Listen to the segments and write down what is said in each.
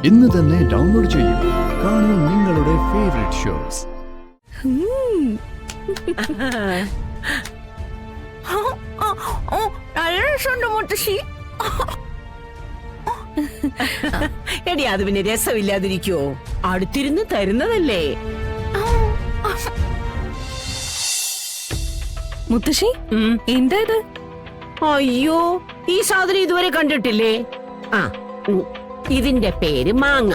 ഇന്ന് തന്നെ ഡൗൺലോഡ് ചെയ്യൂ. കാണൂ നിങ്ങളുടെ ഫേവറേറ്റ് ഷോസ്. എടി അത് പിന്നെ രസമില്ലാതിരിക്കോ? അടുത്തിരുന്ന് തരുന്നതല്ലേ. മുത്തശ്ശി, എന്താ ഇത്? അയ്യോ, ഈ സാധനം ഇതുവരെ കണ്ടിട്ടില്ലേ? ആ, ഇതിന്റെ പേര് മാങ്ങ.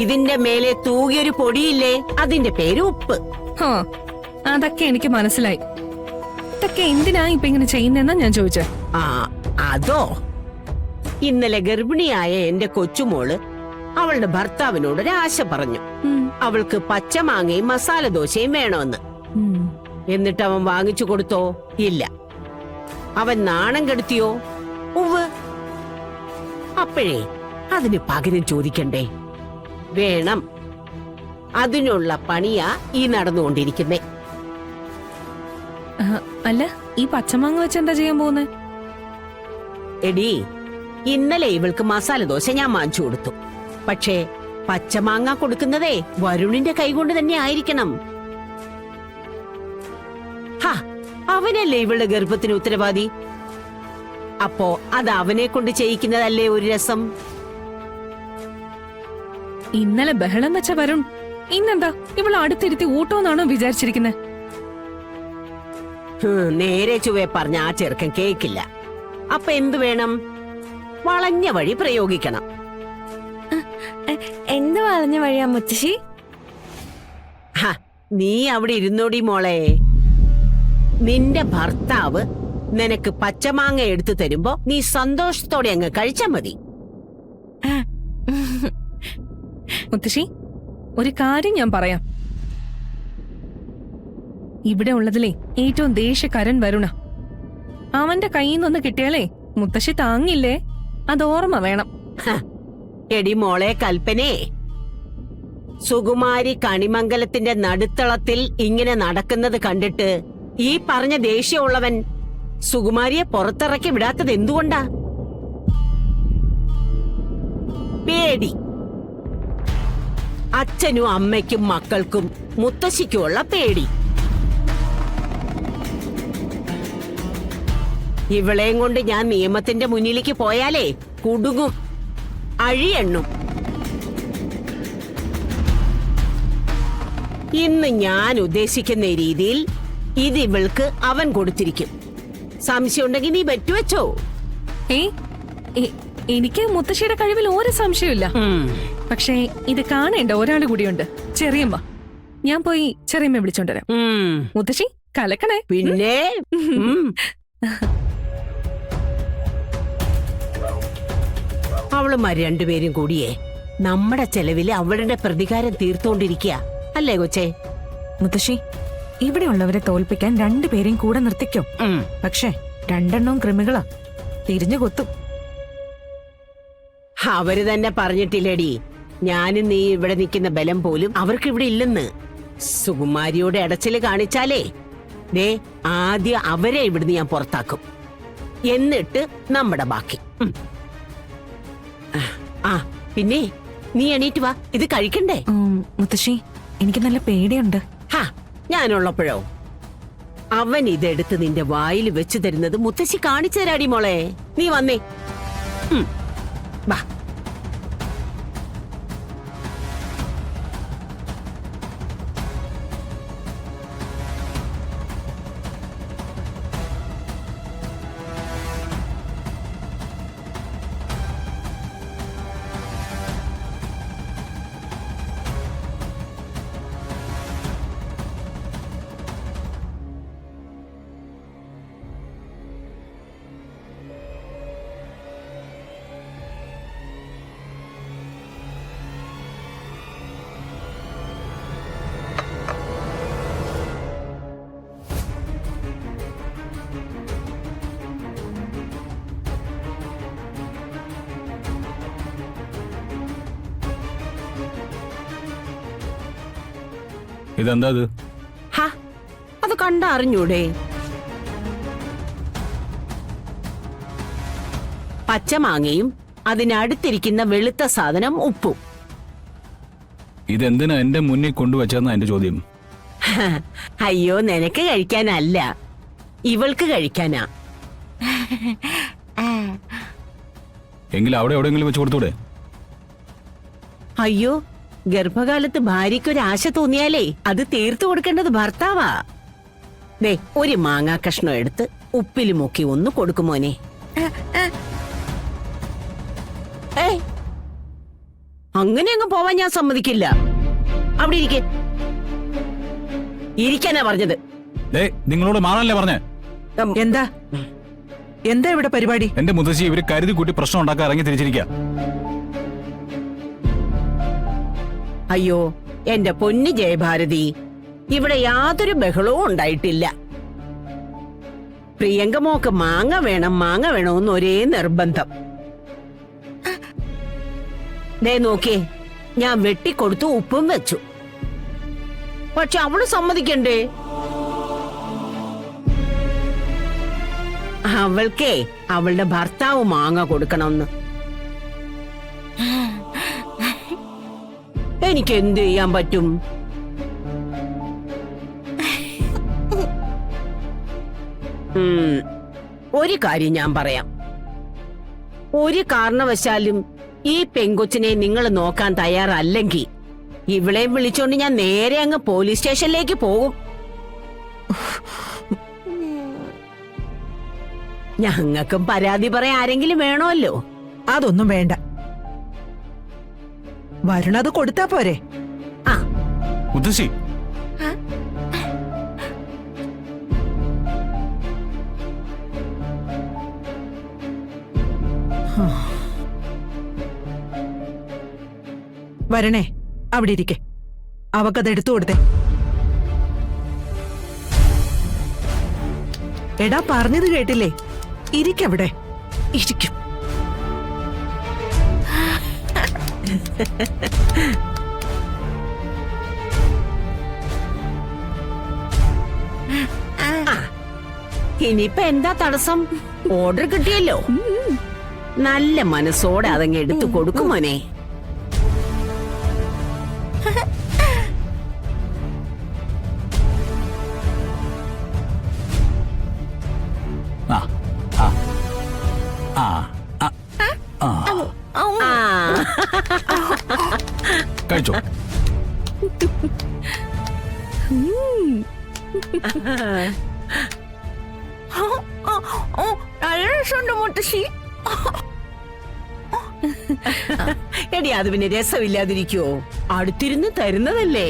ഇതിന്റെ മേലെ തൂകിയൊരു പൊടിയില്ലേ, അതിന്റെ പേര് ഉപ്പ്. അതൊക്കെ എനിക്ക് മനസ്സിലായി. ഇതൊക്കെ എന്തിനാ ഇപ്പൊ ഇങ്ങനെ ചെയ്യുന്നെന്നാ ഞാൻ ചോദിച്ചേ. ആ, അതോ, ഇന്നലെ ഗർഭിണിയായ എന്റെ കൊച്ചുമോള് അവളുടെ ഭർത്താവിനോട് ഒരാശ പറഞ്ഞു. അവൾക്ക് പച്ചമാങ്ങയും മസാല ദോശയും വേണമെന്ന്. എന്നിട്ട് അവൻ വാങ്ങിച്ചു കൊടുത്തോ? ഇല്ല. അവൻ നാണം കെടുത്തിയോ? ഉവ്വ്. അപ്പോഴേ അതിന് പകരം ചോദിക്കണ്ടേ? വേണം. അതിനുള്ള പണിയാ ഈ നടന്നുകൊണ്ടിരിക്കുന്നേ. അല്ല, ഈ പച്ചമാങ്ങ വെച്ച് എന്താ ചെയ്യാൻ പോകുന്നേ? എടി, ഇന്നലെ ഇവൾക്ക് മസാല ദോശ ഞാൻ വാങ്ങിച്ചു കൊടുത്തു. പക്ഷേ പച്ചമാങ്ങ കൊടുക്കുന്നതേ വരുണിന്റെ കൈകൊണ്ട് തന്നെ ആയിരിക്കണം. അവനല്ലേ ഇവളുടെ ഗർഭത്തിന് ഉത്തരവാദി. അപ്പോ അത് അവനെ കൊണ്ട് ചെയ്യിക്കുന്നതല്ലേ ഒരു രസം. ഇന്നലെ ബഹളം വെച്ച വരുൺ ഇന്നെന്താ ഇവൾ അടുത്തിരുത്തി ഊട്ടോന്നാണോ വിചാരിച്ചിരിക്കുന്നത്? നേരെ ചുവേ പറഞ്ഞ ആ ചെറുക്കൻ കേക്കില്ല. അപ്പൊ എന്തു വേണം? വളഞ്ഞ വഴി പ്രയോഗിക്കണം. എന്ത് വളഞ്ഞ വഴിയാ മുത്തശ്ശി? നീ അവിടെ ഇരുന്നോടി മോളെ. നിന്റെ ഭർത്താവ് നിനക്ക് പച്ചമാങ്ങ എടുത്തു തരുമ്പോ നീ സന്തോഷത്തോടെ അങ്ങ് കഴിച്ചാ മതി. മുത്തശ്ശി, ഒരു കാര്യം ഞാൻ പറയാം. ഇവിടെ ഉള്ളതിലേ ഏറ്റവും ദേഷ്യക്കാരൻ വരുണ. അവന്റെ കയ്യിൽ നിന്നൊന്ന് കിട്ടിയാലേ മുത്തശ്ശി താങ്ങില്ലേ? അത് ഓർമ്മ വേണം. എടി മോളെ കൽപ്പനേ, സുകുമാരി കണിമംഗലത്തിന്റെ നടുത്തളത്തിൽ ഇങ്ങനെ നടക്കുന്നത് കണ്ടിട്ട് ഈ പറഞ്ഞ ദേഷ്യമുള്ളവൻ സുകുമാരിയെ പുറത്തിറക്കി വിടാത്തത് എന്തുകൊണ്ടാ? പേടി. അച്ഛനും അമ്മയ്ക്കും മക്കൾക്കും മുത്തശ്ശിക്കുമുള്ള പേടി. ഇവളെയും കൊണ്ട് ഞാൻ നിയമത്തിന്റെ മുന്നിലേക്ക് പോയാലേ കുടുങ്ങും, അഴിയെണ്ണും. ഇന്ന് ഞാൻ ഉദ്ദേശിക്കുന്ന രീതിയിൽ ഇത് ഇവൾക്ക് അവൻ കൊടുത്തിരിക്കും. സംശയം ഉണ്ടെങ്കിൽ നീ വെച്ചുവെച്ചോ. എനിക്ക് മുത്തശ്ശിയുടെ കഴിവിൽ ഒരു സംശയമില്ല. പക്ഷേ ഇത് കാണേണ്ട ഒരാൾ കൂടിയുണ്ട്, ചെറിയമ്മ. ഞാൻ പോയി ചെറിയമ്മ വിളിച്ചോണ്ടരാം. മുത്തശ്ശി കലക്കണേ. പിന്നെ അവളുമാര് രണ്ടുപേരും കൂടിയേ നമ്മുടെ ചെലവില് അവളുടെ പ്രതികാരം തീർത്തോണ്ടിരിക്കുക അല്ലേ കൊച്ചേ? മുത്തശ്ശി, ഇവിടെയുള്ളവരെ തോൽപ്പിക്കാൻ രണ്ടുപേരെയും കൂടെ നിർത്തിക്കും. പക്ഷേ രണ്ടെണ്ണവും കൃമികളാ, തിരിഞ്ഞു കൊത്തും. അവര് തന്നെ പറഞ്ഞിട്ടില്ലേടി, ഞാനും നീ ഇവിടെ നിൽക്കുന്ന ബലം പോലും അവർക്ക് ഇവിടെ ഇല്ലെന്ന്. സുകുമാരിയോട് ഇടച്ചില് കാണിച്ചാലേ ദേ ആദ്യം അവരെ ഇവിടുന്ന് ഞാൻ പുറത്താക്കും. എന്നിട്ട് നമ്മുടെ ബാക്കി. പിന്നെ നീ എണീറ്റ് വാ, ഇത് കഴിക്കണ്ടേ? മുത്തശ്ശി, എനിക്ക് നല്ല പേടിയുണ്ട്. ഞാനുള്ളപ്പോഴോ? അവൻ ഇതെടുത്ത് നിന്റെ വായിൽ വെച്ചു തരുന്നത് മുത്തശ്ശി കാണിച്ചു തരാടി മോളെ. നീ വന്നേ. വാ. ഇതെന്താ? അത് കണ്ടറിഞ്ഞൂടെ? പച്ചമാങ്ങയും അതിനടുത്തിരിക്കുന്ന വെളുത്ത സാധനം ഉപ്പും. ഇതെന്തിനാ എന്റെ മുന്നിൽ കൊണ്ടുവച്ചെന്നാ എന്റെ ചോദ്യം. അയ്യോ, നിനക്ക് കഴിക്കാനല്ല, ഇവൾക്ക് കഴിക്കാനാ. എങ്കിൽ അവിടെ എവിടെയെങ്കിലും വെച്ച് കൊടുത്തൂടെ? അയ്യോ, ഗർഭകാലത്ത് ഭാര്യയ്ക്കൊരു ആശ തോന്നിയാലേ അത് തീർത്തു കൊടുക്കേണ്ടത് ഭർത്താവാ. ദേ, ഒരു മാങ്ങാ കഷ്ണം എടുത്ത് ഉപ്പിൽ മുക്കി ഒന്ന് കൊടുക്കുമോനെ. ഏയ്, അങ്ങനെ അങ്ങ് പോവാൻ ഞാൻ സമ്മതിക്കില്ല. അവിടെ ഇരിക്കാനാ പറഞ്ഞത്. നിങ്ങളോട് മാറാനല്ലേ പറഞ്ഞേ? എന്താ എന്താ ഇവിടെ പരിപാടി? എന്റെ മുത്തശ്ശി ഇവര് കരുതി കൂട്ടി പ്രശ്നം ഉണ്ടാക്കാൻ ഇറങ്ങി തിരിച്ചിരിക്കുക. അയ്യോ, എന്റെ പൊന്നു ജയഭാരതി, ഇവിടെ യാതൊരു ബഹളവും ഉണ്ടായിട്ടില്ല. പ്രിയങ്ക മോക്ക് മാങ്ങ വേണമെന്ന് ഒരേ നിർബന്ധം. ദേ നോക്കേ, ഞാൻ വെട്ടിക്കൊടുത്തു, ഉപ്പും വെച്ചു. പക്ഷെ അവള് സമ്മതിക്കണ്ടേ? അവൾക്കേ അവളുടെ ഭർത്താവ് മാങ്ങ കൊടുക്കണമെന്ന്. എനിക്ക് എന്ത് ചെയ്യാൻ പറ്റും? ഒരു കാര്യം ഞാൻ പറയാം. ഒരു കാരണവശാലും ഈ പെങ്കൊച്ചിനെ നിങ്ങൾ നോക്കാൻ തയ്യാറല്ലെങ്കിൽ ഇവളെ വിളിച്ചോണ്ട് ഞാൻ നേരെ അങ്ങ് പോലീസ് സ്റ്റേഷനിലേക്ക് പോകും. ഞങ്ങൾക്കും പരാതി പറയാൻ ആരെങ്കിലും വേണമല്ലോ. അതൊന്നും വേണ്ട, വരണത് കൊടുത്താ പോരെ. ആ, മുത്തശ്ശി, വരണേ, അവിടെ ഇരിക്കെ. അവക്കത് എടുത്തു കൊടുത്തേ. എടാ, പറഞ്ഞത് കേട്ടില്ലേ? ഇരിക്കവിടെ. ഇരിക്കും. ഇനിയിപ്പൊ എന്താ തടസ്സം? ഓർഡർ കിട്ടിയല്ലോ, നല്ല മനസ്സോടെ അതങ്ങ് എടുത്തു കൊടുക്കുമോനെ. കഴിച്ചോ. എടി, അത് പിന്നെ രസമില്ലാതിരിക്കുവോ? അടുത്തിരുന്ന് തരുന്നതല്ലേ.